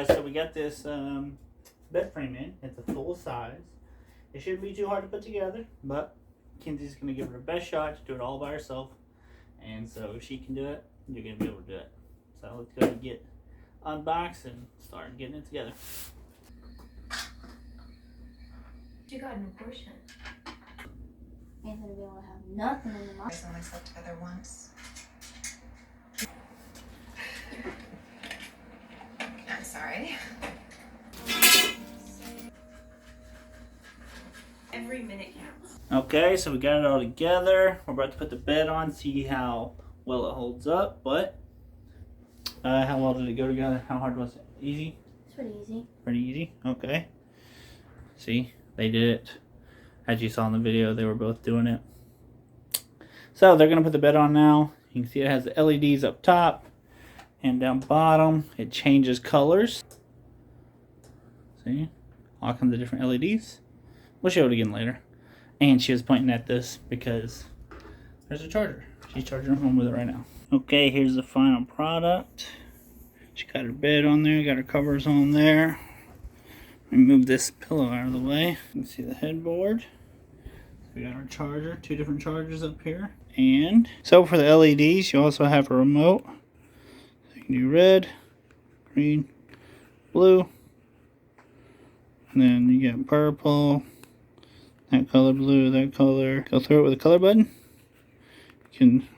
Yeah, so we got this bed frame in. It's a full size. It shouldn't be too hard to put together, but Kenzie's going to give it her best shot to do it all by herself. And so if she can do it, you're going to be able to do it. So let's go and get unboxed and start getting it together. You got an abortion. Ain't gonna be able to have nothing in the mouth. I only slept together once. I'm sorry. Every minute counts. Okay, so we got it all together. We're about to put the bed on, see how well it holds up. But how well did it go together? How hard was it? Easy? It's pretty easy. Pretty easy? Okay. See, they did it. As you saw in the video, they were both doing it. So they're going to put the bed on now. You can see it has the LEDs up top and down bottom. It changes colors. See? All kinds of different LEDs. We'll show it again later. And she was pointing at this because there's a charger. She's charging her phone with it right now. Okay, here's the final product. She got her bed on there, got her covers on there. Let me move this pillow out of the way. You can see the headboard. We got our charger, 2 different chargers up here. And so for the LEDs, you also have a remote. So you can do red, green, blue. And then you got purple, that color, blue, that color. Go through it with a color button. You can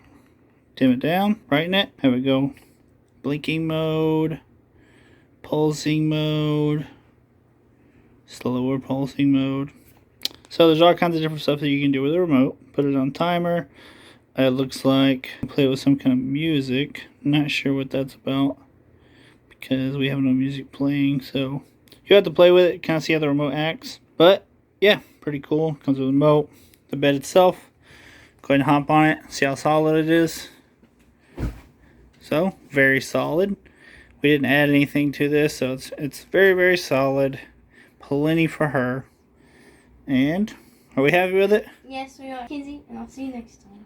dim it down, brighten it, have it go blinking mode, pulsing mode, slower pulsing mode. So there's all kinds of different stuff that you can do with the remote. Put it on timer. It looks like play with some kind of music. Not sure what that's about because we have no music playing. So you have to play with it, kind of see how the remote acts. But yeah, pretty cool. Comes with a remote. The bed itself. Go ahead and hop on it. See how solid it is. So very solid. We didn't add anything to this, so it's very, very solid. Plenty for her. And are we happy with it? Yes, we are. Kenzie, and I'll see you next time.